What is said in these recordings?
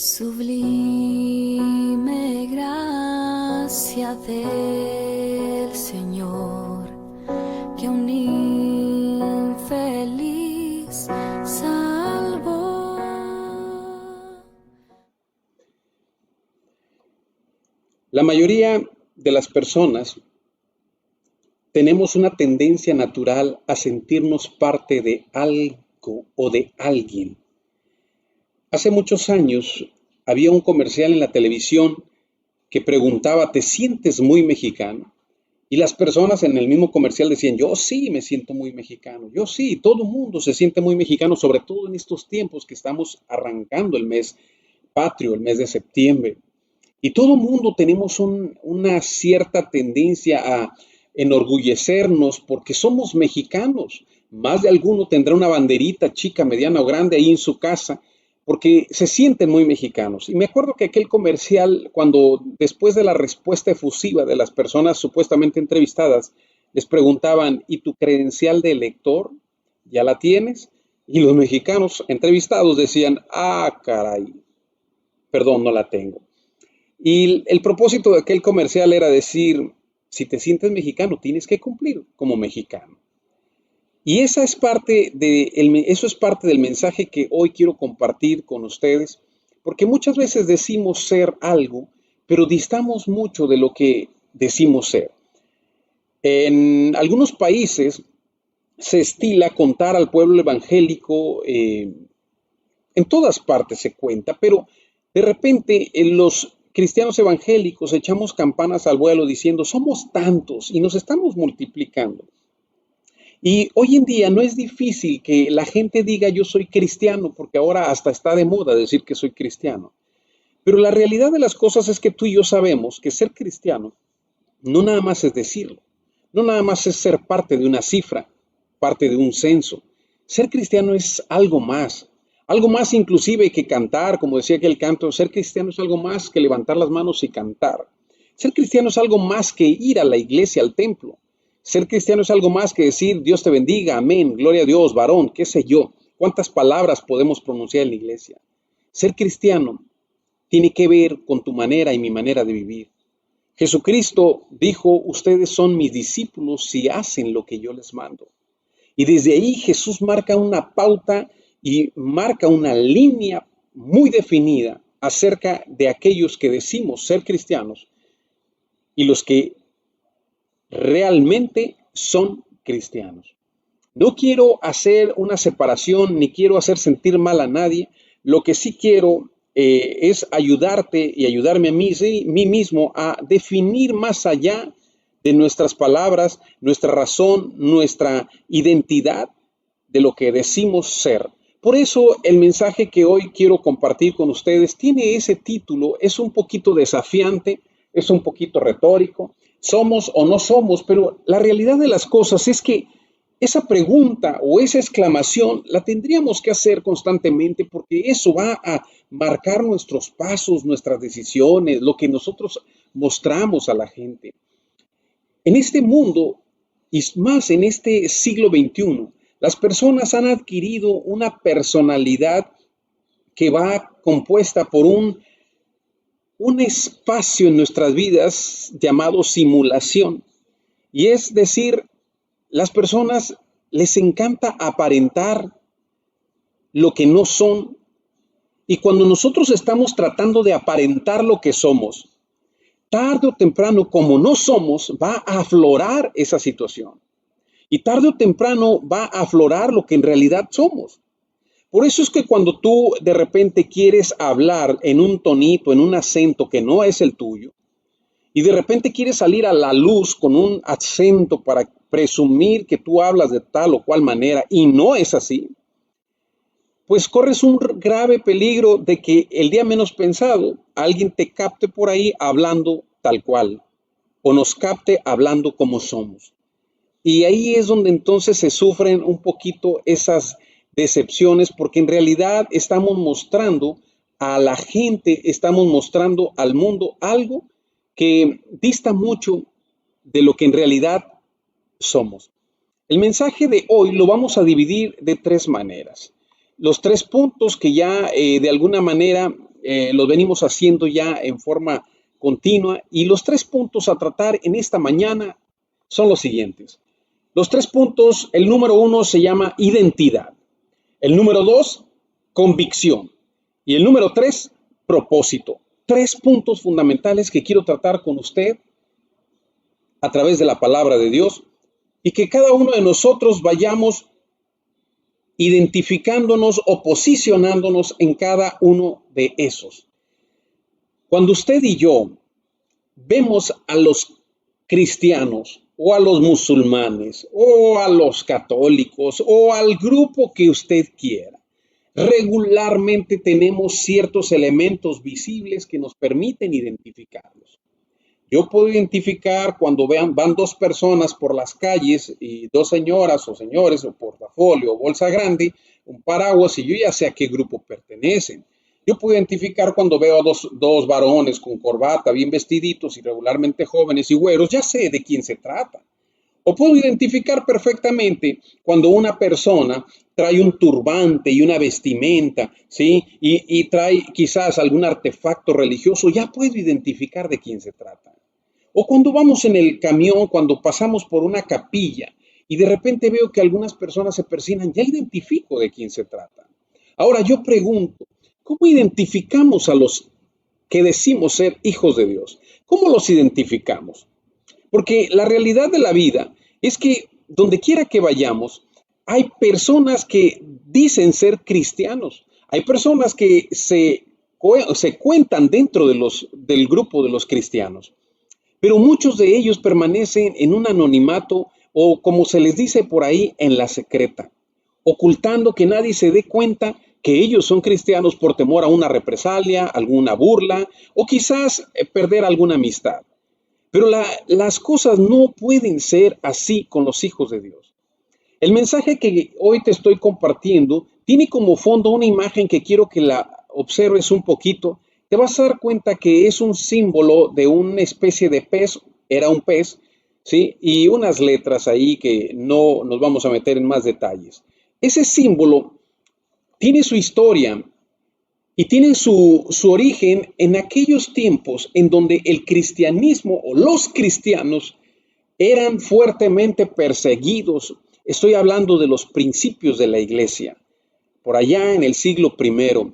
Sublime gracia del Señor, que un infeliz salvó. La mayoría de las personas tenemos una tendencia natural a sentirnos parte de algo o de alguien. Hace muchos años había un comercial en la televisión que preguntaba, ¿te sientes muy mexicano? Y las personas en el mismo comercial decían, yo sí me siento muy mexicano, yo sí, todo el mundo se siente muy mexicano, sobre todo en estos tiempos que estamos arrancando el mes patrio, el mes de septiembre. Y todo el mundo tenemos una cierta tendencia a enorgullecernos porque somos mexicanos. Más de alguno tendrá una banderita chica, mediana o grande ahí en su casa porque se sienten muy mexicanos. Y me acuerdo que aquel comercial, cuando después de la respuesta efusiva de las personas supuestamente entrevistadas, les preguntaban, ¿y tu credencial de elector? ¿Ya la tienes? Y los mexicanos entrevistados decían, ah, caray, perdón, no la tengo. Y el propósito de aquel comercial era decir, si te sientes mexicano, tienes que cumplir como mexicano. Y eso es parte del mensaje que hoy quiero compartir con ustedes, porque muchas veces decimos ser algo, pero distamos mucho de lo que decimos ser. En algunos países se estila contar al pueblo evangélico, en todas partes se cuenta, pero de repente en los cristianos evangélicos echamos campanas al vuelo diciendo somos tantos y nos estamos multiplicando. Y hoy en día no es difícil que la gente diga yo soy cristiano, porque ahora hasta está de moda decir que soy cristiano. Pero la realidad de las cosas es que tú y yo sabemos que ser cristiano no nada más es decirlo, no nada más es ser parte de una cifra, parte de un censo. Ser cristiano es algo más inclusive que cantar, como decía aquel canto, ser cristiano es algo más que levantar las manos y cantar. Ser cristiano es algo más que ir a la iglesia, al templo. Ser cristiano es algo más que decir Dios te bendiga, amén, gloria a Dios, varón, qué sé yo. ¿Cuántas palabras podemos pronunciar en la iglesia? Ser cristiano tiene que ver con tu manera y mi manera de vivir. Jesucristo dijo, ustedes son mis discípulos si hacen lo que yo les mando. Y desde ahí Jesús marca una pauta y marca una línea muy definida acerca de aquellos que decimos ser cristianos y los que realmente son cristianos. No quiero hacer una separación ni quiero hacer sentir mal a nadie. Lo que sí quiero es ayudarte y ayudarme a mí mismo a definir más allá de nuestras palabras, nuestra razón, nuestra identidad de lo que decimos ser. Por eso el mensaje que hoy quiero compartir con ustedes tiene ese título, es un poquito desafiante, es un poquito retórico, somos o no somos, pero la realidad de las cosas es que esa pregunta o esa exclamación la tendríamos que hacer constantemente porque eso va a marcar nuestros pasos, nuestras decisiones, lo que nosotros mostramos a la gente. En este mundo, y más en este siglo XXI, las personas han adquirido una personalidad que va compuesta por un espacio en nuestras vidas llamado simulación. Y es decir, las personas les encanta aparentar lo que no son. Y cuando nosotros estamos tratando de aparentar lo que somos, tarde o temprano, como no somos, va a aflorar esa situación. Y tarde o temprano va a aflorar lo que en realidad somos. Por eso es que cuando tú de repente quieres hablar en un tonito, en un acento que no es el tuyo, y de repente quieres salir a la luz con un acento para presumir que tú hablas de tal o cual manera y no es así, pues corres un grave peligro de que el día menos pensado alguien te capte por ahí hablando tal cual o nos capte hablando como somos. Y ahí es donde entonces se sufren un poquito esas decepciones porque en realidad estamos mostrando a la gente, estamos mostrando al mundo algo que dista mucho de lo que en realidad somos. El mensaje de hoy lo vamos a dividir de tres maneras. Los tres puntos que ya de alguna manera los venimos haciendo ya en forma continua y los 3 puntos a tratar en esta mañana son los siguientes. Los 3 puntos, el número 1 se llama identidad, el número 2, convicción y el número 3, propósito. 3 puntos fundamentales que quiero tratar con usted a través de la palabra de Dios y que cada uno de nosotros vayamos identificándonos o posicionándonos en cada uno de esos. Cuando usted y yo vemos a los cristianos o a los musulmanes o a los católicos o al grupo que usted quiera, regularmente tenemos ciertos elementos visibles que nos permiten identificarlos. Yo puedo identificar cuando van 2 personas por las calles y 2 señoras o señores o portafolio o bolsa grande, un paraguas y yo ya sé a qué grupo pertenecen. Yo puedo identificar cuando veo a dos varones con corbata bien vestiditos y regularmente jóvenes y güeros, ya sé de quién se trata. O puedo identificar perfectamente cuando una persona trae un turbante y una vestimenta, ¿sí? Y trae quizás algún artefacto religioso, ya puedo identificar de quién se trata. O cuando vamos en el camión, cuando pasamos por una capilla y de repente veo que algunas personas se persignan, ya identifico de quién se trata. Ahora yo pregunto, ¿cómo identificamos a los que decimos ser hijos de Dios? ¿Cómo los identificamos? Porque la realidad de la vida es que donde quiera que vayamos, hay personas que dicen ser cristianos. Hay personas que se cuentan dentro del grupo de los cristianos. Pero muchos de ellos permanecen en un anonimato o, como se les dice por ahí, en la secreta, ocultando que nadie se dé cuenta que ellos son cristianos por temor a una represalia, alguna burla o quizás perder alguna amistad. Pero las cosas no pueden ser así con los hijos de Dios. El mensaje que hoy te estoy compartiendo tiene como fondo una imagen que quiero que la observes un poquito. Te vas a dar cuenta que es un símbolo de una especie de pez, era un pez, ¿sí? Y unas letras ahí que no nos vamos a meter en más detalles. Ese símbolo tiene su historia y tiene su origen en aquellos tiempos en donde el cristianismo o los cristianos eran fuertemente perseguidos. Estoy hablando de los principios de la iglesia. Por allá en el siglo I,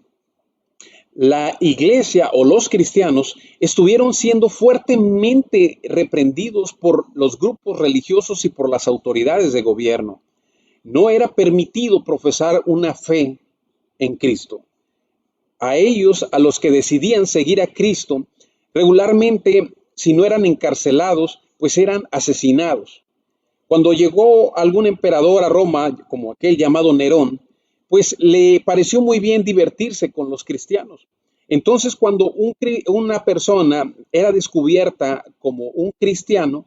la iglesia o los cristianos estuvieron siendo fuertemente reprendidos por los grupos religiosos y por las autoridades de gobierno. No era permitido profesar una fe en Cristo. A ellos, a los que decidían seguir a Cristo, regularmente, si no eran encarcelados, pues eran asesinados. Cuando llegó algún emperador a Roma, como aquel llamado Nerón, pues le pareció muy bien divertirse con los cristianos. Entonces, cuando una persona era descubierta como un cristiano,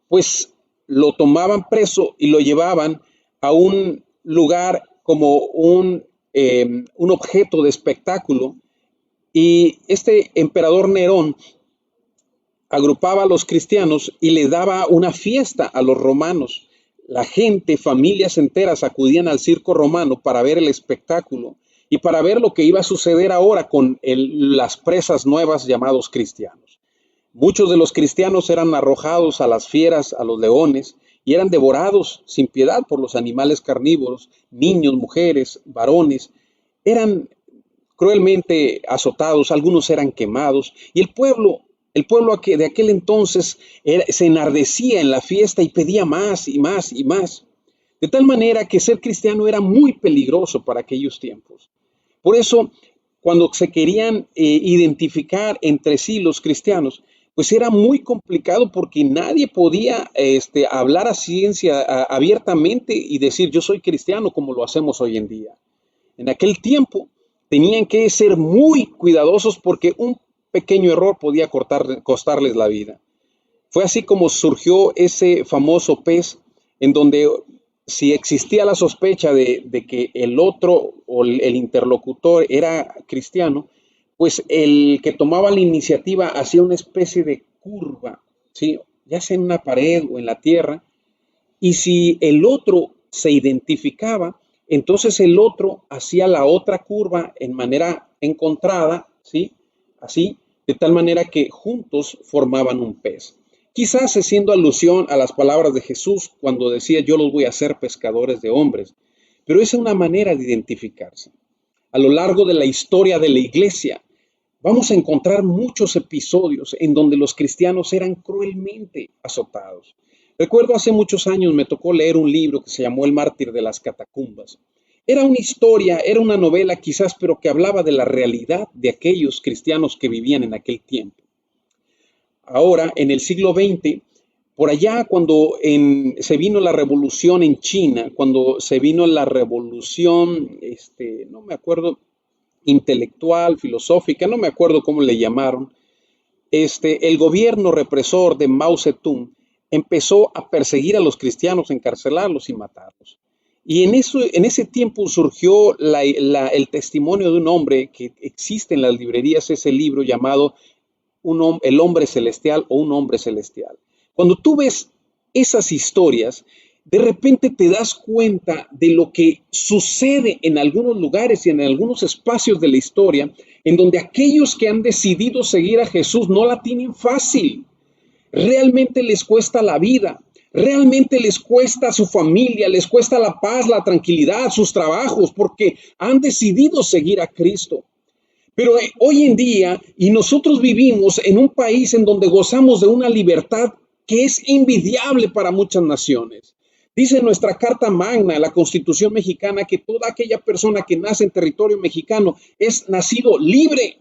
pues lo tomaban preso y lo llevaban a un lugar como un objeto de espectáculo, y este emperador Nerón agrupaba a los cristianos y le daba una fiesta a los romanos. La gente, familias enteras acudían al circo romano para ver el espectáculo y para ver lo que iba a suceder ahora con las presas nuevas llamados cristianos. Muchos de los cristianos eran arrojados a las fieras, a los leones, y eran devorados sin piedad por los animales carnívoros. Niños, mujeres, varones, eran cruelmente azotados, algunos eran quemados, y el pueblo de aquel entonces se enardecía en la fiesta y pedía más y más y más. De tal manera que ser cristiano era muy peligroso para aquellos tiempos. Por eso, cuando se querían identificar entre sí los cristianos, pues era muy complicado porque nadie podía hablar a ciencia abiertamente y decir yo soy cristiano como lo hacemos hoy en día. En aquel tiempo tenían que ser muy cuidadosos porque un pequeño error podía costarles la vida. Fue así como surgió ese famoso pez en donde si existía la sospecha de que el otro o el interlocutor era cristiano, pues el que tomaba la iniciativa hacía una especie de curva, ¿sí? Ya sea en una pared o en la tierra, y si el otro se identificaba, entonces el otro hacía la otra curva en manera encontrada ¿sí? Así, de tal manera que juntos formaban un pez. Quizás haciendo alusión a las palabras de Jesús cuando decía yo los voy a hacer pescadores de hombres, pero esa es una manera de identificarse. A lo largo de la historia de la iglesia, vamos a encontrar muchos episodios en donde los cristianos eran cruelmente azotados. Recuerdo hace muchos años me tocó leer un libro que se llamó El mártir de las catacumbas. Era una historia, era una novela quizás, pero que hablaba de la realidad de aquellos cristianos que vivían en aquel tiempo. Ahora, en el siglo XX, por allá cuando se vino la revolución en China, cuando se vino la revolución, no me acuerdo, intelectual, filosófica, no me acuerdo cómo le llamaron, el gobierno represor de Mao Zedong empezó a perseguir a los cristianos, encarcelarlos y matarlos. Y en ese tiempo surgió el testimonio de un hombre que existe en las librerías, ese libro llamado El hombre celestial o Un hombre celestial. Cuando tú ves esas historias, de repente te das cuenta de lo que sucede en algunos lugares y en algunos espacios de la historia, en donde aquellos que han decidido seguir a Jesús no la tienen fácil. Realmente les cuesta la vida, realmente les cuesta su familia, les cuesta la paz, la tranquilidad, sus trabajos, porque han decidido seguir a Cristo. Pero hoy en día, y nosotros vivimos en un país en donde gozamos de una libertad que es envidiable para muchas naciones. Dice nuestra Carta Magna, la Constitución mexicana, que toda aquella persona que nace en territorio mexicano es nacido libre.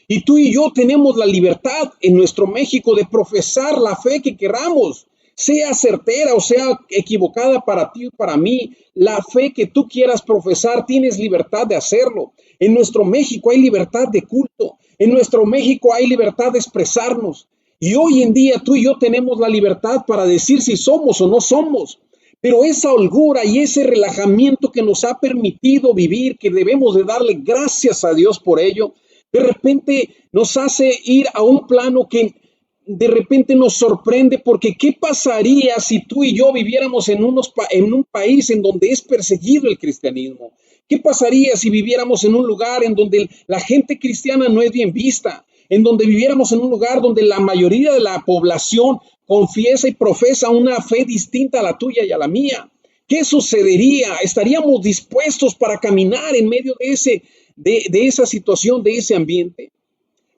Y tú y yo tenemos la libertad en nuestro México de profesar la fe que queramos, sea certera o sea equivocada para ti o para mí. La fe que tú quieras profesar, tienes libertad de hacerlo. En nuestro México hay libertad de culto. En nuestro México hay libertad de expresarnos. Y hoy en día tú y yo tenemos la libertad para decir si somos o no somos. Pero esa holgura y ese relajamiento que nos ha permitido vivir, que debemos de darle gracias a Dios por ello, de repente nos hace ir a un plano que de repente nos sorprende, porque ¿qué pasaría si tú y yo viviéramos en un país en donde es perseguido el cristianismo? ¿Qué pasaría si viviéramos en un lugar en donde la gente cristiana no es bien vista? En donde viviéramos en un lugar donde la mayoría de la población confiesa y profesa una fe distinta a la tuya y a la mía. ¿Qué sucedería? ¿Estaríamos dispuestos para caminar en medio de esa situación, de ese ambiente?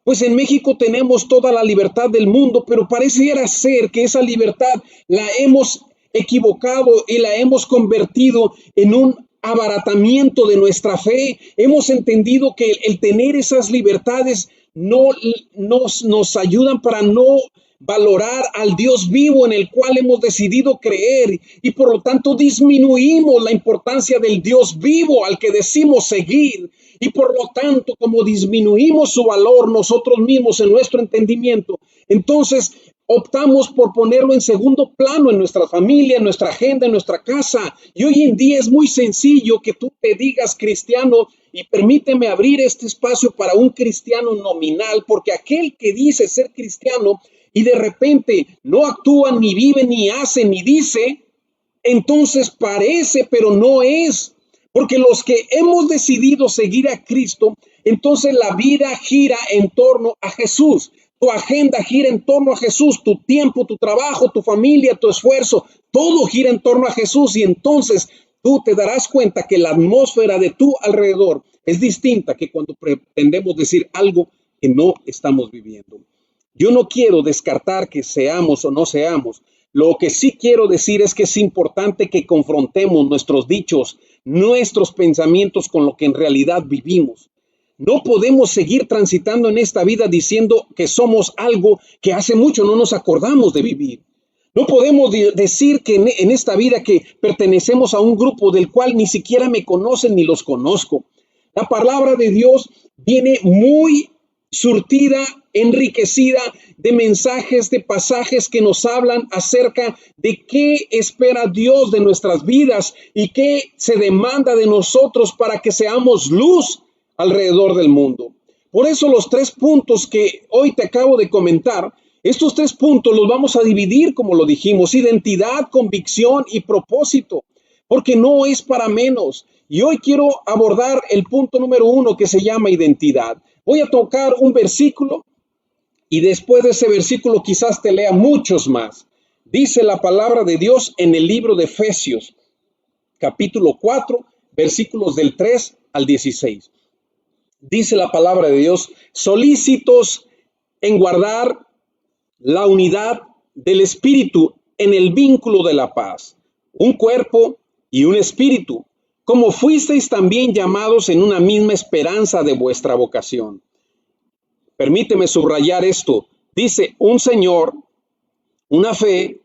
Pues en México tenemos toda la libertad del mundo, pero pareciera ser que esa libertad la hemos equivocado y la hemos convertido en un abaratamiento de nuestra fe. Hemos entendido que el tener esas libertades no nos ayudan para no valorar al Dios vivo en el cual hemos decidido creer, y por lo tanto disminuimos la importancia del Dios vivo al que decimos seguir, y por lo tanto, como disminuimos su valor nosotros mismos en nuestro entendimiento, entonces optamos por ponerlo en segundo plano en nuestra familia, en nuestra agenda, en nuestra casa. Y hoy en día es muy sencillo que tú te digas cristiano, y permíteme abrir este espacio para un cristiano nominal, porque aquel que dice ser cristiano y de repente no actúa, ni vive, ni hace, ni dice, entonces parece, pero no es. Porque los que hemos decidido seguir a Cristo, entonces la vida gira en torno a Jesús. Tu agenda gira en torno a Jesús, tu tiempo, tu trabajo, tu familia, tu esfuerzo, todo gira en torno a Jesús, y entonces tú te darás cuenta que la atmósfera de tu alrededor es distinta que cuando pretendemos decir algo que no estamos viviendo. Yo no quiero descartar que seamos o no seamos. Lo que sí quiero decir es que es importante que confrontemos nuestros dichos, nuestros pensamientos con lo que en realidad vivimos. No podemos seguir transitando en esta vida diciendo que somos algo que hace mucho no nos acordamos de vivir. No podemos decir que en esta vida que pertenecemos a un grupo del cual ni siquiera me conocen ni los conozco. La palabra de Dios viene muy surtida, enriquecida de mensajes, de pasajes que nos hablan acerca de qué espera Dios de nuestras vidas y qué se demanda de nosotros para que seamos luz alrededor del mundo. Por eso los 3 puntos que hoy te acabo de comentar, estos 3 puntos los vamos a dividir, como lo dijimos: identidad, convicción y propósito, porque no es para menos. Y hoy quiero abordar el punto número 1, que se llama identidad. Voy a tocar un versículo y después de ese versículo quizás te lea muchos más. Dice la palabra de Dios en el libro de Efesios, capítulo 4, versículos del 3 al 16. Dice la palabra de Dios: solícitos en guardar la unidad del espíritu en el vínculo de la paz, un cuerpo y un espíritu, como fuisteis también llamados en una misma esperanza de vuestra vocación. Permíteme subrayar esto. Dice: un Señor, una fe,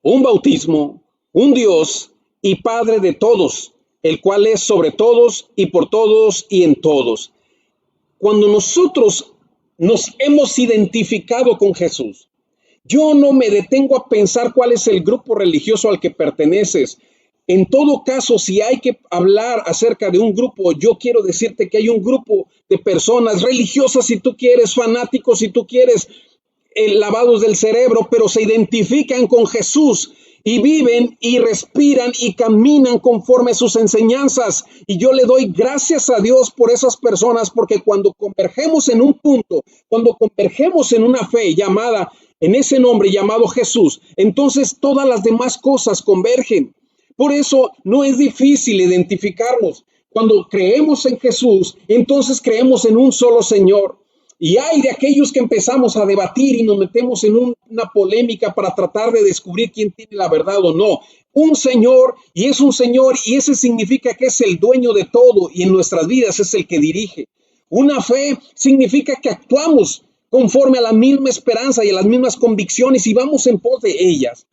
un bautismo, un Dios y Padre de todos, el cual es sobre todos y por todos y en todos. Cuando nosotros nos hemos identificado con Jesús, yo no me detengo a pensar cuál es el grupo religioso al que perteneces. En todo caso, si hay que hablar acerca de un grupo, yo quiero decirte que hay un grupo de personas religiosas, si tú quieres, fanáticos, si tú quieres, lavados del cerebro, pero se identifican con Jesús y viven y respiran y caminan conforme a sus enseñanzas. Y yo le doy gracias a Dios por esas personas, porque cuando convergemos en un punto, cuando convergemos en una fe llamada, en ese nombre llamado Jesús, entonces todas las demás cosas convergen. Por eso no es difícil identificarnos. Cuando creemos en Jesús, entonces creemos en un solo Señor. Y hay de aquellos que empezamos a debatir y nos metemos en una polémica para tratar de descubrir quién tiene la verdad o no. Un Señor, y es un Señor, y ese significa que es el dueño de todo y en nuestras vidas es el que dirige. Una fe significa que actuamos conforme a la misma esperanza y a las mismas convicciones y vamos en pos de ellas.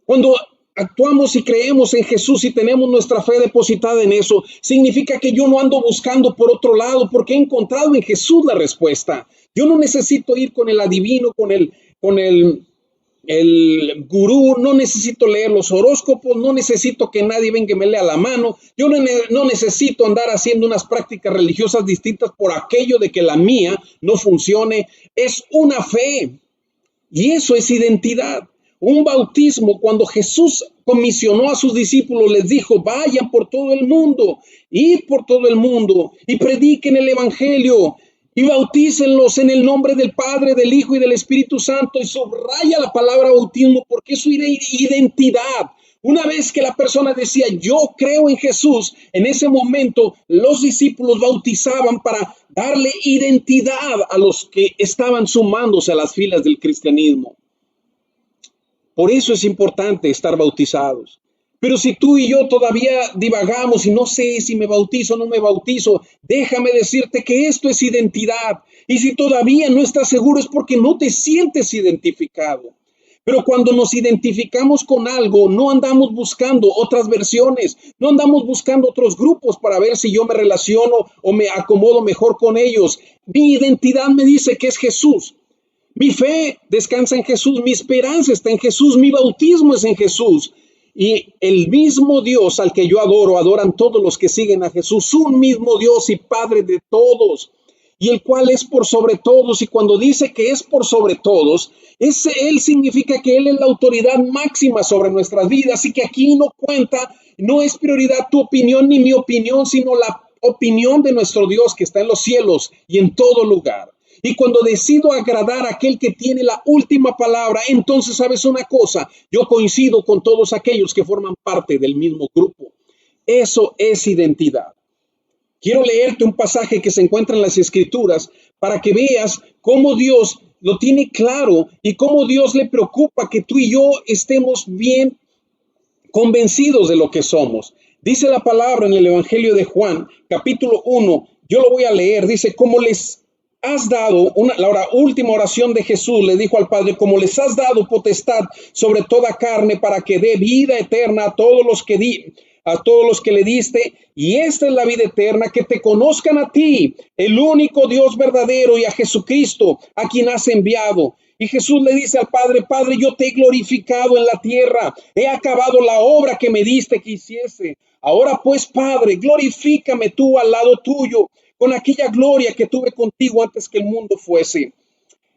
Cuando actuamos y creemos en Jesús y tenemos nuestra fe depositada en eso, significa que yo no ando buscando por otro lado, porque he encontrado en Jesús la respuesta. Yo no necesito ir con el adivino, con el gurú, no necesito leer los horóscopos, no necesito que nadie venga y me lea la mano. Yo no necesito andar haciendo unas prácticas religiosas distintas por aquello de que la mía no funcione. Es una fe y eso es identidad. Un bautismo, cuando Jesús comisionó a sus discípulos, les dijo: vayan por todo el mundo, id por todo el mundo y prediquen el evangelio y bautícenlos en el nombre del Padre, del Hijo y del Espíritu Santo. Y subraya la palabra bautismo porque es su identidad. Una vez que la persona decía: yo creo en Jesús, en ese momento los discípulos bautizaban para darle identidad a los que estaban sumándose a las filas del cristianismo. Por eso es importante estar bautizados. Pero si tú y yo todavía divagamos y no sé si me bautizo o no me bautizo, déjame decirte que esto es identidad. Y si todavía no estás seguro es porque no te sientes identificado. Pero cuando nos identificamos con algo, no andamos buscando otras versiones, no andamos buscando otros grupos para ver si yo me relaciono o me acomodo mejor con ellos. Mi identidad me dice que es Jesús. Mi fe descansa en Jesús, mi esperanza está en Jesús, mi bautismo es en Jesús. Y el mismo Dios al que yo adoro, adoran todos los que siguen a Jesús, un mismo Dios y Padre de todos, y el cual es por sobre todos. Y cuando dice que es por sobre todos, Él significa que Él es la autoridad máxima sobre nuestras vidas, y que aquí no cuenta, no es prioridad tu opinión ni mi opinión, sino la opinión de nuestro Dios que está en los cielos y en todo lugar. Y cuando decido agradar a aquel que tiene la última palabra, entonces, ¿sabes una cosa? Yo coincido con todos aquellos que forman parte del mismo grupo. Eso es identidad. Quiero leerte un pasaje que se encuentra en las Escrituras para que veas cómo Dios lo tiene claro y cómo Dios le preocupa que tú y yo estemos bien convencidos de lo que somos. Dice la palabra en el Evangelio de Juan, capítulo 1, yo lo voy a leer, dice: como les has dado, la última oración de Jesús le dijo al Padre: como les has dado potestad sobre toda carne para que dé vida eterna a todos los que le diste, y esta es la vida eterna, que te conozcan a ti, el único Dios verdadero, y a Jesucristo, a quien has enviado. Y Jesús le dice al Padre: Padre, yo te he glorificado en la tierra, he acabado la obra que me diste que hiciese. Ahora pues, Padre, glorifícame tú al lado tuyo, con aquella gloria que tuve contigo antes que el mundo fuese.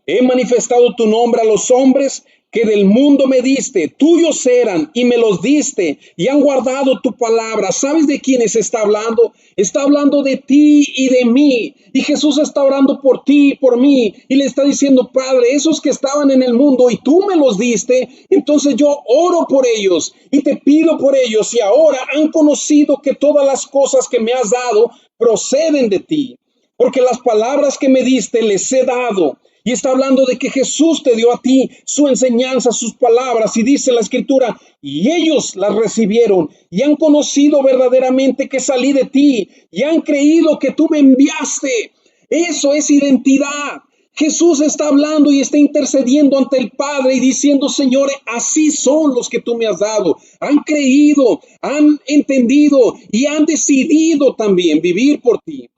He manifestado tu nombre a los hombres que del mundo me diste, tuyos eran y me los diste y han guardado tu palabra. ¿Sabes de quiénes está hablando? Está hablando de ti y de mí. Y Jesús está orando por ti y por mí y le está diciendo, Padre, esos que estaban en el mundo y tú me los diste, entonces yo oro por ellos y te pido por ellos y ahora han conocido que todas las cosas que me has dado proceden de ti. Porque las palabras que me diste les he dado. Y está hablando de que Jesús te dio a ti su enseñanza, sus palabras. Y dice la Escritura, y ellos las recibieron y han conocido verdaderamente que salí de ti y han creído que tú me enviaste. Eso es identidad. Jesús está hablando y está intercediendo ante el Padre y diciendo, Señor, así son los que tú me has dado. Han creído, han entendido y han decidido también vivir por ti.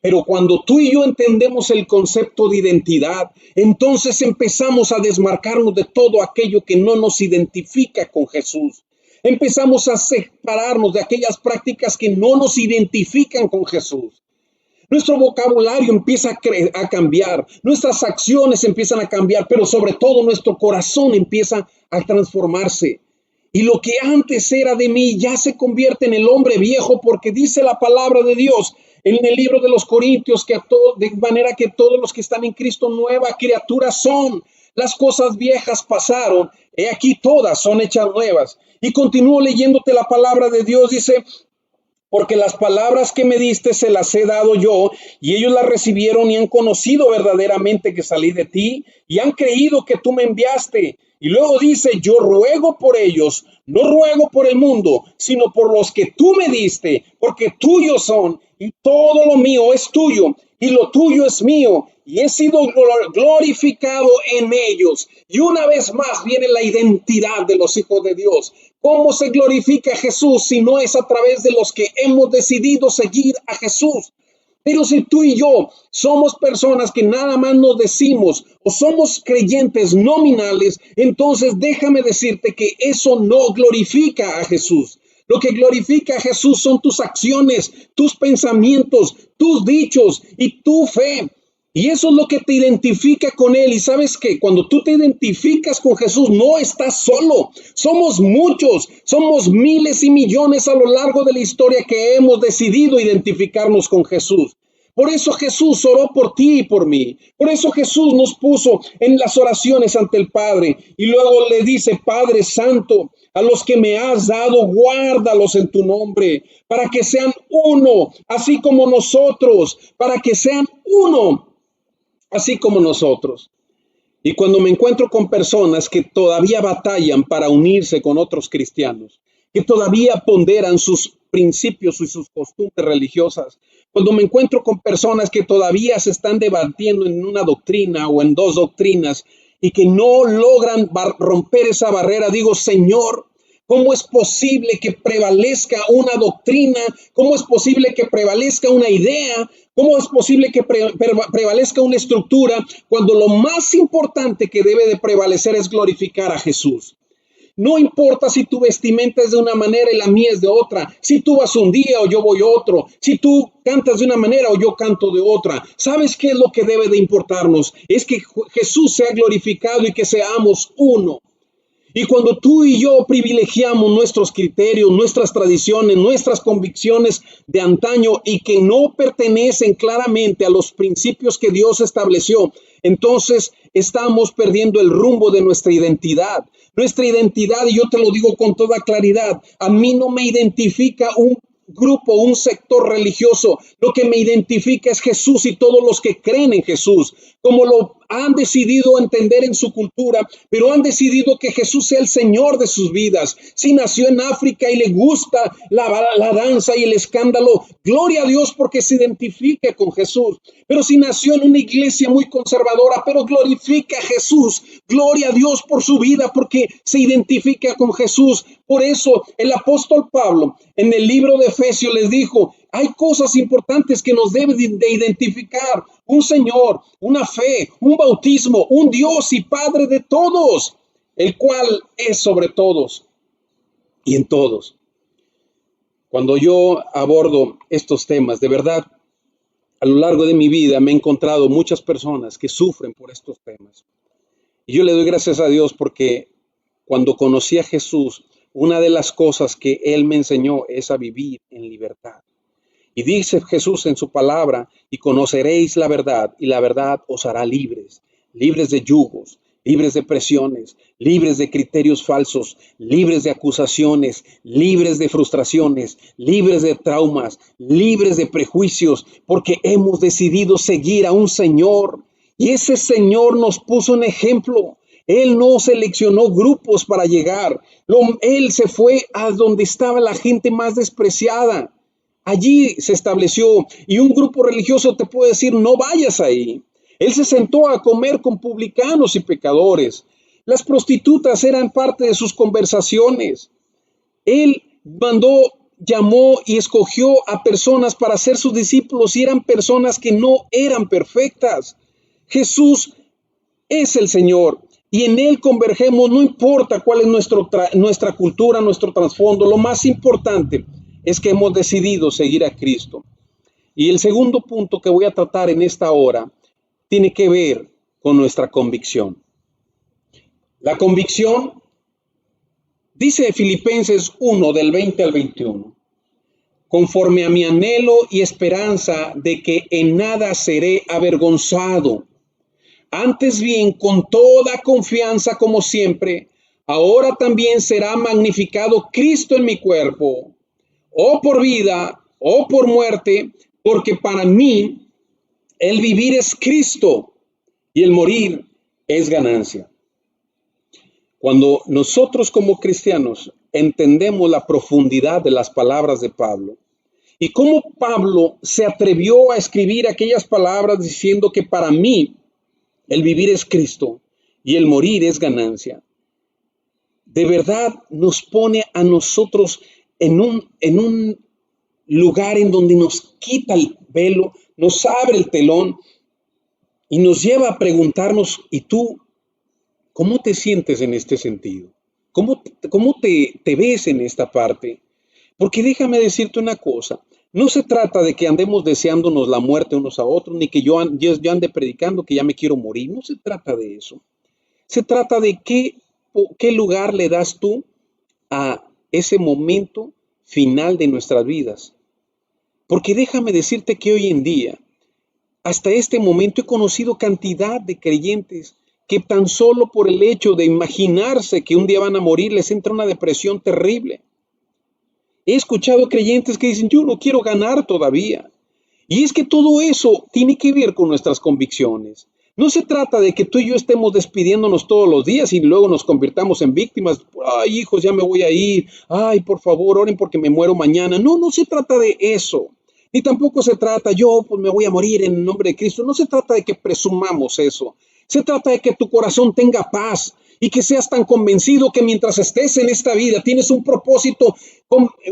Pero cuando tú y yo entendemos el concepto de identidad, entonces empezamos a desmarcarnos de todo aquello que no nos identifica con Jesús. Empezamos a separarnos de aquellas prácticas que no nos identifican con Jesús. Nuestro vocabulario empieza a cambiar, nuestras acciones empiezan a cambiar, pero sobre todo nuestro corazón empieza a transformarse. Y lo que antes era de mí ya se convierte en el hombre viejo, porque dice la palabra de Dios en el libro de los Corintios, de manera que todos los que están en Cristo nueva criatura son. Las cosas viejas pasaron, he aquí todas son hechas nuevas. Y continúo leyéndote la palabra de Dios, dice, porque las palabras que me diste se las he dado yo, y ellos las recibieron y han conocido verdaderamente que salí de ti, y han creído que tú me enviaste. Y luego dice, yo ruego por ellos, no ruego por el mundo, sino por los que tú me diste, porque tuyos son, y todo lo mío es tuyo, y lo tuyo es mío, y he sido glorificado en ellos. Y una vez más viene la identidad de los hijos de Dios. ¿Cómo se glorifica a Jesús si no es a través de los que hemos decidido seguir a Jesús? Pero si tú y yo somos personas que nada más nos decimos o somos creyentes nominales, entonces déjame decirte que eso no glorifica a Jesús. Lo que glorifica a Jesús son tus acciones, tus pensamientos, tus dichos y tu fe. Y eso es lo que te identifica con Él. Y sabes que cuando tú te identificas con Jesús, no estás solo. Somos muchos, somos miles y millones a lo largo de la historia que hemos decidido identificarnos con Jesús. Por eso Jesús oró por ti y por mí. Por eso Jesús nos puso en las oraciones ante el Padre. Y luego le dice, Padre Santo, a los que me has dado, guárdalos en tu nombre, para que sean uno, así como nosotros, para que sean uno, así como nosotros. Y cuando me encuentro con personas que todavía batallan para unirse con otros cristianos, que todavía ponderan sus principios y sus costumbres religiosas, cuando me encuentro con personas que todavía se están debatiendo en una doctrina o en dos doctrinas y que no logran romper esa barrera, digo, Señor, ¿cómo es posible que prevalezca una doctrina? ¿Cómo es posible que prevalezca una idea? ¿Cómo es posible que prevalezca una estructura cuando lo más importante que debe de prevalecer es glorificar a Jesús? No importa si tu vestimenta es de una manera y la mía es de otra, si tú vas un día o yo voy otro, si tú cantas de una manera o yo canto de otra. ¿Sabes qué es lo que debe de importarnos? Es que Jesús sea glorificado y que seamos uno. Y cuando tú y yo privilegiamos nuestros criterios, nuestras tradiciones, nuestras convicciones de antaño y que no pertenecen claramente a los principios que Dios estableció, entonces estamos perdiendo el rumbo de nuestra identidad. Nuestra identidad, y yo te lo digo con toda claridad, a mí no me identifica un grupo, un sector religioso. Lo que me identifica es Jesús y todos los que creen en Jesús, como lo han decidido entender en su cultura, pero han decidido que Jesús sea el Señor de sus vidas. Si nació en África y le gusta la danza y el escándalo, gloria a Dios porque se identifica con Jesús. Pero si nació en una iglesia muy conservadora, pero glorifica a Jesús, gloria a Dios por su vida porque se identifica con Jesús. Por eso el apóstol Pablo en el libro de Efesios les dijo, hay cosas importantes que nos deben de identificar. Un Señor, una fe, un bautismo, un Dios y Padre de todos, el cual es sobre todos y en todos. Cuando yo abordo estos temas, de verdad, a lo largo de mi vida me he encontrado muchas personas que sufren por estos temas. Y yo le doy gracias a Dios porque cuando conocí a Jesús, una de las cosas que Él me enseñó es a vivir en libertad. Y dice Jesús en su palabra, y conoceréis la verdad, y la verdad os hará libres, libres de yugos, libres de presiones, libres de criterios falsos, libres de acusaciones, libres de frustraciones, libres de traumas, libres de prejuicios, porque hemos decidido seguir a un Señor. Y ese Señor nos puso un ejemplo. Él no seleccionó grupos para llegar. Él se fue a donde estaba la gente más despreciada. Allí se estableció y un grupo religioso te puede decir, no vayas ahí. Él se sentó a comer con publicanos y pecadores. Las prostitutas eran parte de sus conversaciones. Él llamó y escogió a personas para ser sus discípulos y eran personas que no eran perfectas. Jesús es el Señor y en Él convergemos, no importa cuál es nuestra cultura, nuestro trasfondo. Lo más importante es que hemos decidido seguir a Cristo. Y el segundo punto que voy a tratar en esta hora tiene que ver con nuestra convicción. La convicción, dice Filipenses 1, del 20 al 21, conforme a mi anhelo y esperanza de que en nada seré avergonzado. Antes bien, con toda confianza como siempre, ahora también será magnificado Cristo en mi cuerpo, o por vida, o por muerte, porque para mí el vivir es Cristo y el morir es ganancia. Cuando nosotros como cristianos entendemos la profundidad de las palabras de Pablo y cómo Pablo se atrevió a escribir aquellas palabras diciendo que para mí el vivir es Cristo y el morir es ganancia, de verdad nos pone a nosotros en un lugar en donde nos quita el velo, nos abre el telón y nos lleva a preguntarnos, ¿y tú cómo te sientes en este sentido? ¿Cómo te ves en esta parte? Porque déjame decirte una cosa, no se trata de que andemos deseándonos la muerte unos a otros, ni que yo ande predicando que ya me quiero morir, no se trata de eso. Se trata de qué lugar le das tú a ese momento final de nuestras vidas. Porque déjame decirte que hoy en día, hasta este momento he conocido cantidad de creyentes que tan solo por el hecho de imaginarse que un día van a morir les entra una depresión terrible. He escuchado creyentes que dicen, yo no quiero ganar todavía. Y es que todo eso tiene que ver con nuestras convicciones. No se trata de que tú y yo estemos despidiéndonos todos los días y luego nos convirtamos en víctimas. Ay, hijos, ya me voy a ir. Ay, por favor, oren porque me muero mañana. No, no se trata de eso. Ni tampoco se trata, yo pues me voy a morir en el nombre de Cristo. No se trata de que presumamos eso. Se trata de que tu corazón tenga paz y que seas tan convencido que mientras estés en esta vida tienes un propósito,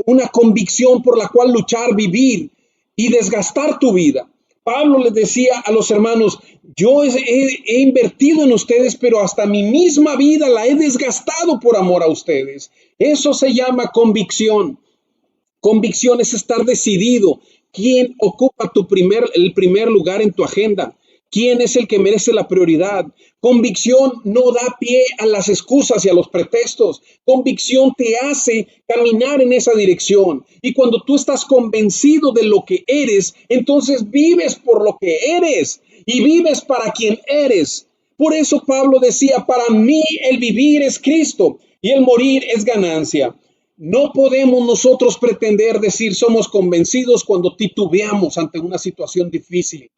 una convicción por la cual luchar, vivir y desgastar tu vida. Pablo les decía a los hermanos, yo he invertido en ustedes, pero hasta mi misma vida la he desgastado por amor a ustedes. Eso se llama convicción. Convicción es estar decidido. ¿Quién ocupa el primer lugar en tu agenda? ¿Quién es el que merece la prioridad? Convicción no da pie a las excusas y a los pretextos. Convicción te hace caminar en esa dirección. Y cuando tú estás convencido de lo que eres, entonces vives por lo que eres y vives para quien eres. Por eso Pablo decía, para mí el vivir es Cristo y el morir es ganancia. No podemos nosotros pretender decir somos convencidos cuando titubeamos ante una situación difícil.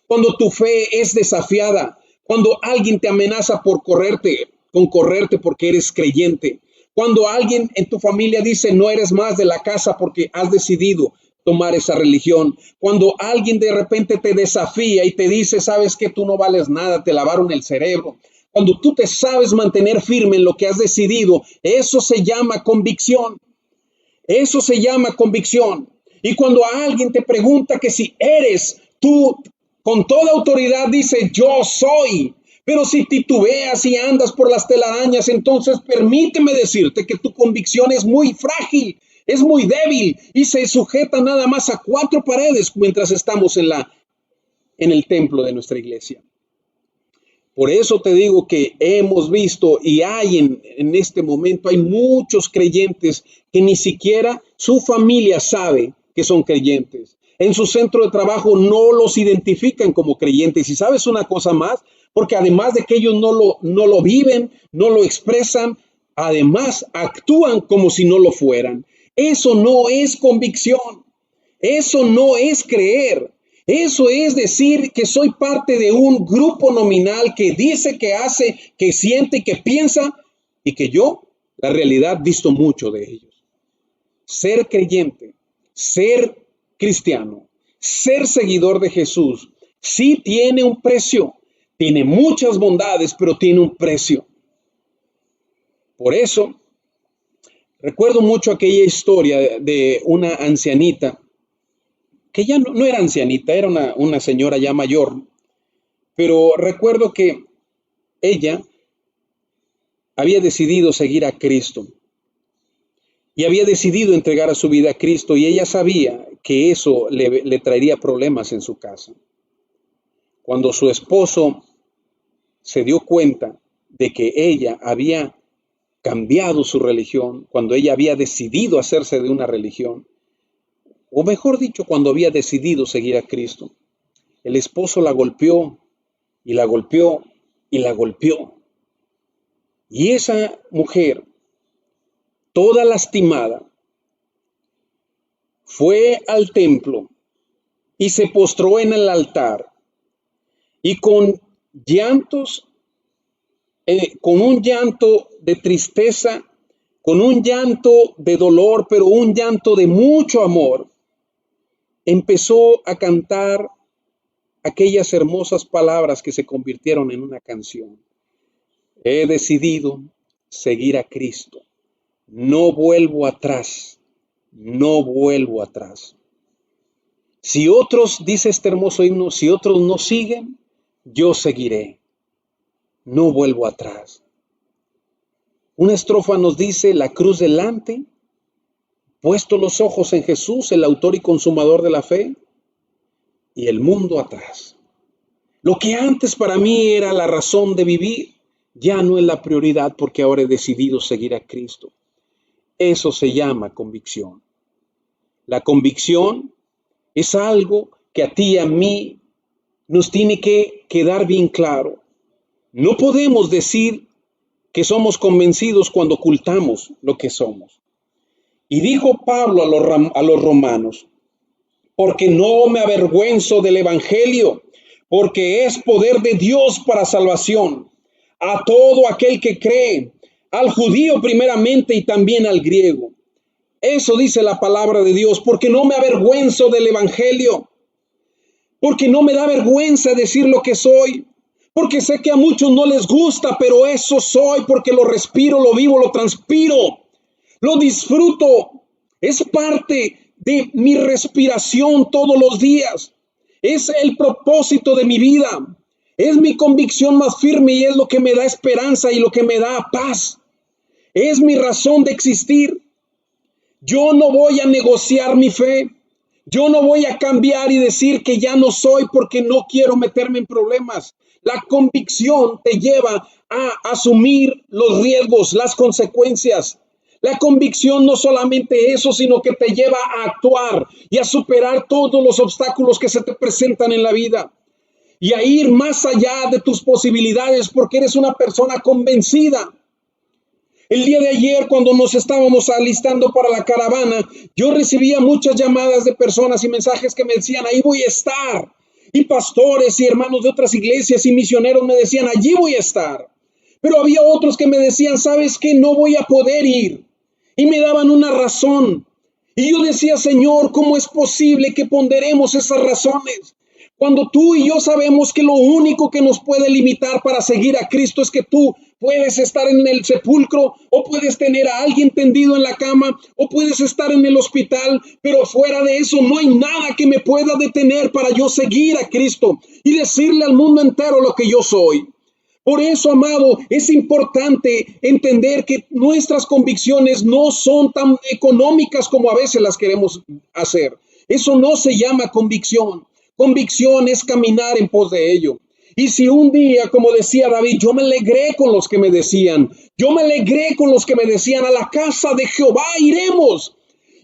Cuando tu fe es desafiada, cuando alguien te amenaza con correrte porque eres creyente, cuando alguien en tu familia dice no eres más de la casa porque has decidido tomar esa religión, cuando alguien de repente te desafía y te dice, sabes que tú no vales nada, te lavaron el cerebro, cuando tú te sabes mantener firme en lo que has decidido, eso se llama convicción. Eso se llama convicción. Y cuando alguien te pregunta que si eres tú, con toda autoridad dice, yo soy. Pero si titubeas y andas por las telarañas, entonces permíteme decirte que tu convicción es muy frágil, es muy débil y se sujeta nada más a 4 paredes mientras estamos en el templo de nuestra iglesia. Por eso te digo que hemos visto y hay en este momento, hay muchos creyentes que ni siquiera su familia sabe que son creyentes. En su centro de trabajo no los identifican como creyentes. Y sabes una cosa más, porque además de que ellos no lo viven, no lo expresan, además actúan como si no lo fueran. Eso no es convicción. Eso no es creer. Eso es decir que soy parte de un grupo nominal que dice, que hace, que siente, que piensa y que yo, la realidad, visto mucho de ellos. Ser creyente, ser cristiano, ser seguidor de Jesús, sí tiene un precio, tiene muchas bondades, pero tiene un precio. Por eso, recuerdo mucho aquella historia de una ancianita, que ya no era ancianita, era una señora ya mayor, pero recuerdo que ella había decidido seguir a Cristo y había decidido entregar a su vida a Cristo, y ella sabía que eso le traería problemas en su casa. Cuando su esposo se dio cuenta de que ella había cambiado su religión, cuando ella había decidido hacerse de una religión, o mejor dicho, cuando había decidido seguir a Cristo, el esposo la golpeó y la golpeó y la golpeó. Y esa mujer, toda lastimada, fue al templo y se postró en el altar y con llantos, con un llanto de tristeza, con un llanto de dolor, pero un llanto de mucho amor, empezó a cantar aquellas hermosas palabras que se convirtieron en una canción. He decidido seguir a Cristo. No vuelvo atrás. No vuelvo atrás. Si otros, dice este hermoso himno, si otros no siguen, yo seguiré. No vuelvo atrás. Una estrofa nos dice: la cruz delante, puesto los ojos en Jesús, el autor y consumador de la fe, y el mundo atrás. Lo que antes para mí era la razón de vivir, ya no es la prioridad, porque ahora he decidido seguir a Cristo. Eso se llama convicción. La convicción es algo que a ti y a mí nos tiene que quedar bien claro. No podemos decir que somos convencidos cuando ocultamos lo que somos. Y dijo Pablo a los romanos: porque no me avergüenzo del evangelio, porque es poder de Dios para salvación a todo aquel que cree, al judío primeramente y también al griego. Eso dice la palabra de Dios, porque no me avergüenzo del evangelio, porque no me da vergüenza decir lo que soy, porque sé que a muchos no les gusta, pero eso soy, porque lo respiro, lo vivo, lo transpiro, lo disfruto, es parte de mi respiración todos los días, es el propósito de mi vida, es mi convicción más firme y es lo que me da esperanza y lo que me da paz, es mi razón de existir. Yo no voy a negociar mi fe, yo no voy a cambiar y decir que ya no soy porque no quiero meterme en problemas. La convicción te lleva a asumir los riesgos, las consecuencias. La convicción no solamente eso, sino que te lleva a actuar y a superar todos los obstáculos que se te presentan en la vida y a ir más allá de tus posibilidades porque eres una persona convencida. El día de ayer, cuando nos estábamos alistando para la caravana, yo recibía muchas llamadas de personas y mensajes que me decían: ahí voy a estar. Y pastores y hermanos de otras iglesias y misioneros me decían: allí voy a estar. Pero había otros que me decían: ¿sabes qué? No voy a poder ir. Y me daban una razón. Y yo decía: Señor, ¿cómo es posible que ponderemos esas razones? Cuando tú y yo sabemos que lo único que nos puede limitar para seguir a Cristo es que tú puedes estar en el sepulcro, o puedes tener a alguien tendido en la cama, o puedes estar en el hospital, pero fuera de eso no hay nada que me pueda detener para yo seguir a Cristo y decirle al mundo entero lo que yo soy. Por eso, amado, es importante entender que nuestras convicciones no son tan económicas como a veces las queremos hacer. Eso no se llama convicción. Convicción es caminar en pos de ello. Y si un día, como decía David, yo me alegré con los que me decían, a la casa de Jehová iremos.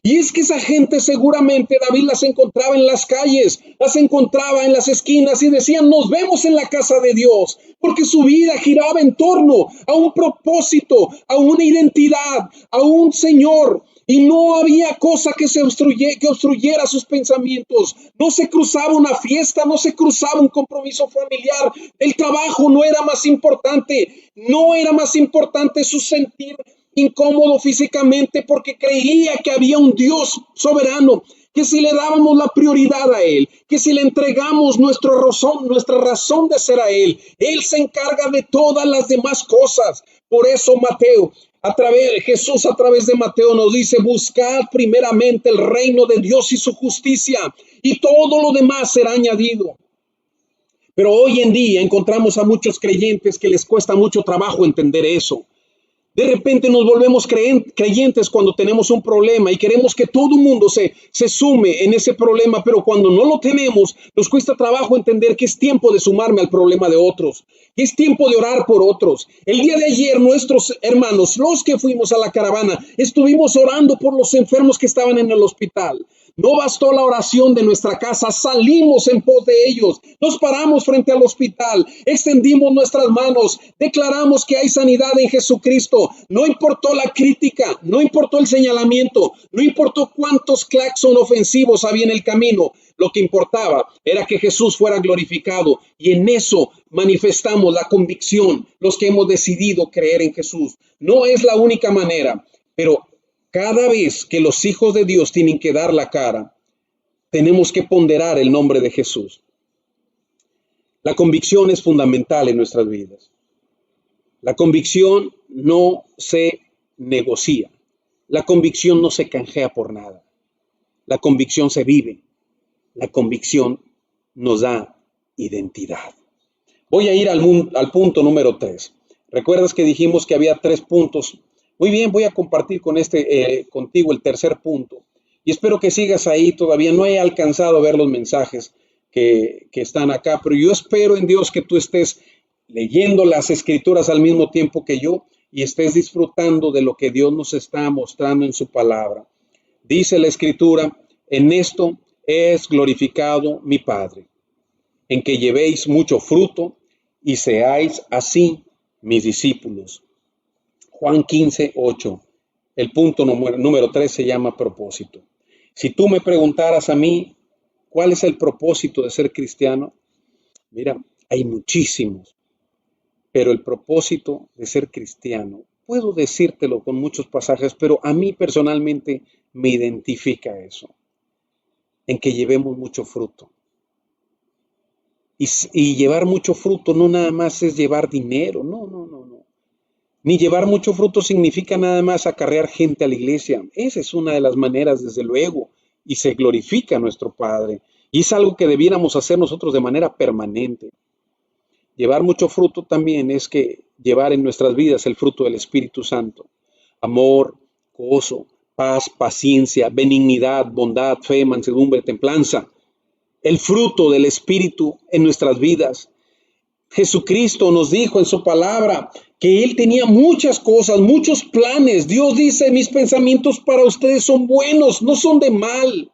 Y es que esa gente seguramente David las encontraba en las calles, las encontraba en las esquinas y decían, nos vemos en la casa de Dios, porque su vida giraba en torno a un propósito, a una identidad, a un Señor. Y no había cosa que obstruyera sus pensamientos. No se cruzaba una fiesta, no se cruzaba un compromiso familiar. El trabajo no era más importante. No era más importante su sentir incómodo físicamente, porque creía que había un Dios soberano, que si le dábamos la prioridad a Él, que si le entregamos nuestra razón de ser a Él se encarga de todas las demás cosas. Por eso Jesús a través de Mateo nos dice, buscad primeramente el reino de Dios y su justicia, y todo lo demás será añadido. Pero hoy en día encontramos a muchos creyentes que les cuesta mucho trabajo entender eso. De repente nos volvemos creyentes cuando tenemos un problema y queremos que todo el mundo se sume en ese problema, pero cuando no lo tenemos, nos cuesta trabajo entender que es tiempo de sumarme al problema de otros, que es tiempo de orar por otros. El día de ayer nuestros hermanos, los que fuimos a la caravana, estuvimos orando por los enfermos que estaban en el hospital. No bastó la oración de nuestra casa, salimos en pos de ellos, nos paramos frente al hospital, extendimos nuestras manos, declaramos que hay sanidad en Jesucristo. No importó la crítica, no importó el señalamiento, no importó cuántos claxon ofensivos había en el camino. Lo que importaba era que Jesús fuera glorificado, y en eso manifestamos la convicción, los que hemos decidido creer en Jesús. No es la única manera, pero cada vez que los hijos de Dios tienen que dar la cara, tenemos que ponderar el nombre de Jesús. La convicción es fundamental en nuestras vidas. La convicción no se negocia. La convicción no se canjea por nada. La convicción se vive. La convicción nos da identidad. Voy a ir al punto número 3. ¿Recuerdas que dijimos que había 3 puntos? Muy bien, voy a compartir contigo el tercer punto. Y espero que sigas ahí. Todavía no he alcanzado a ver los mensajes que están acá, pero yo espero en Dios que tú estés leyendo las escrituras al mismo tiempo que yo y estés disfrutando de lo que Dios nos está mostrando en su palabra. Dice la escritura, en esto es glorificado mi Padre, en que llevéis mucho fruto y seáis así mis discípulos. Juan 15:8. El punto número 3 se llama propósito. Si tú me preguntaras a mí, ¿cuál es el propósito de ser cristiano? Mira, hay muchísimos, pero el propósito de ser cristiano, puedo decírtelo con muchos pasajes, pero a mí personalmente me identifica eso, en que llevemos mucho fruto. Y llevar mucho fruto no nada más es llevar dinero, no. Ni llevar mucho fruto significa nada más acarrear gente a la iglesia. Esa es una de las maneras, desde luego, y se glorifica a nuestro Padre. Y es algo que debiéramos hacer nosotros de manera permanente. Llevar mucho fruto también es que llevar en nuestras vidas el fruto del Espíritu Santo. Amor, gozo, paz, paciencia, benignidad, bondad, fe, mansedumbre, templanza. El fruto del Espíritu en nuestras vidas. Jesucristo nos dijo en su palabra que Él tenía muchas cosas, muchos planes. Dios dice, mis pensamientos para ustedes son buenos, no son de mal.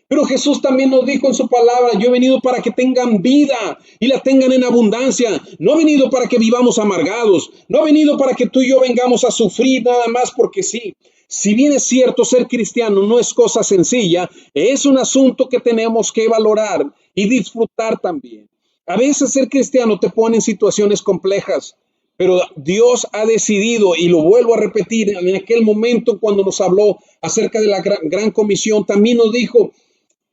Pero Jesús también nos dijo en su palabra, yo he venido para que tengan vida y la tengan en abundancia. No he venido para que vivamos amargados. No he venido para que tú y yo vengamos a sufrir nada más porque sí. Si bien es cierto, ser cristiano no es cosa sencilla, es un asunto que tenemos que valorar y disfrutar también. A veces ser cristiano te pone en situaciones complejas, pero Dios ha decidido, y lo vuelvo a repetir, en aquel momento cuando nos habló acerca de la gran comisión, también nos dijo,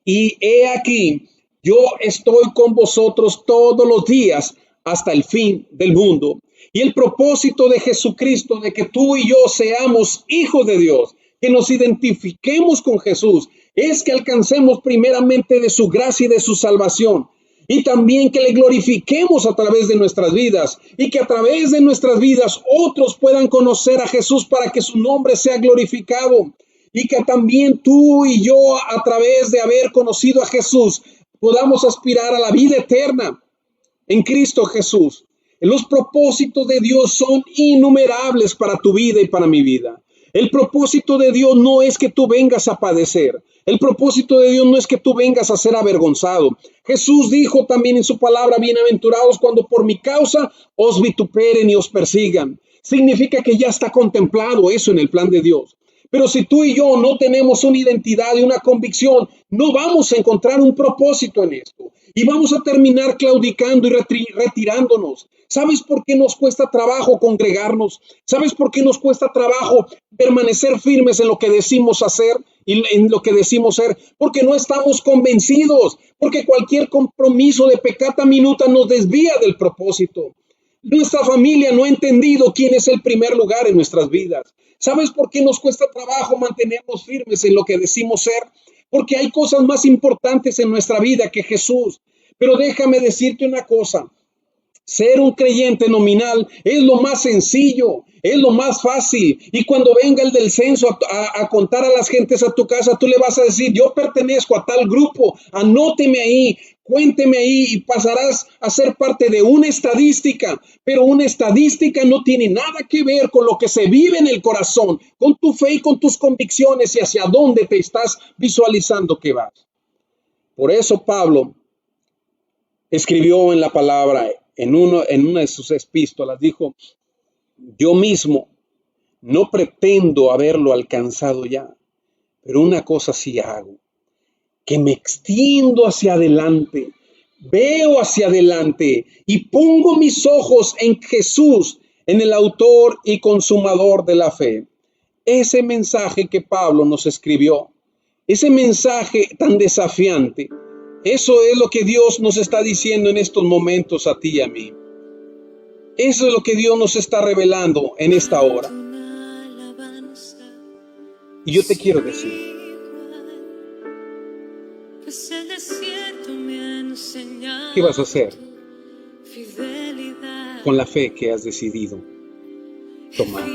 y he aquí, yo estoy con vosotros todos los días hasta el fin del mundo. Y el propósito de Jesucristo, de que tú y yo seamos hijos de Dios, que nos identifiquemos con Jesús, es que alcancemos primeramente de su gracia y de su salvación. Y también que le glorifiquemos a través de nuestras vidas y que a través de nuestras vidas otros puedan conocer a Jesús para que su nombre sea glorificado. Y que también tú y yo, a través de haber conocido a Jesús, podamos aspirar a la vida eterna. en Cristo Jesús. Los propósitos de Dios son innumerables para tu vida y para mi vida. El propósito de Dios no es que tú vengas a padecer. El propósito de Dios no es que tú vengas a ser avergonzado. Jesús dijo también en su palabra, bienaventurados cuando por mi causa os vituperen y os persigan. Significa que ya está contemplado eso en el plan de Dios. Pero si tú y yo no tenemos una identidad y una convicción, no vamos a encontrar un propósito en esto. Y vamos a terminar claudicando y retirándonos. ¿Sabes por qué nos cuesta trabajo congregarnos? ¿Sabes por qué nos cuesta trabajo permanecer firmes en lo que decimos hacer y en lo que decimos ser? Porque no estamos convencidos, porque cualquier compromiso de peccata minuta nos desvía del propósito. Nuestra familia no ha entendido quién es el primer lugar en nuestras vidas. ¿Sabes por qué nos cuesta trabajo mantenernos firmes en lo que decimos ser? Porque hay cosas más importantes en nuestra vida que Jesús. Pero déjame decirte una cosa. Ser un creyente nominal es lo más sencillo, es lo más fácil. Y cuando venga el del censo a contar a las gentes a tu casa, tú le vas a decir, yo pertenezco a tal grupo, anóteme ahí, cuénteme ahí y pasarás a ser parte de una estadística. Pero una estadística no tiene nada que ver con lo que se vive en el corazón, con tu fe y con tus convicciones y hacia dónde te estás visualizando que vas. Por eso Pablo escribió en la palabra, en una de sus epístolas, dijo, yo mismo no pretendo haberlo alcanzado ya, pero una cosa sí hago, que me extiendo hacia adelante, veo hacia adelante y pongo mis ojos en Jesús, en el autor y consumador de la fe. Ese mensaje que Pablo nos escribió, ese mensaje tan desafiante, eso es lo que Dios nos está diciendo en estos momentos a ti y a mí. Eso es lo que Dios nos está revelando en esta hora. Y yo te quiero decir, ¿qué vas a hacer con la fe que has decidido tomar?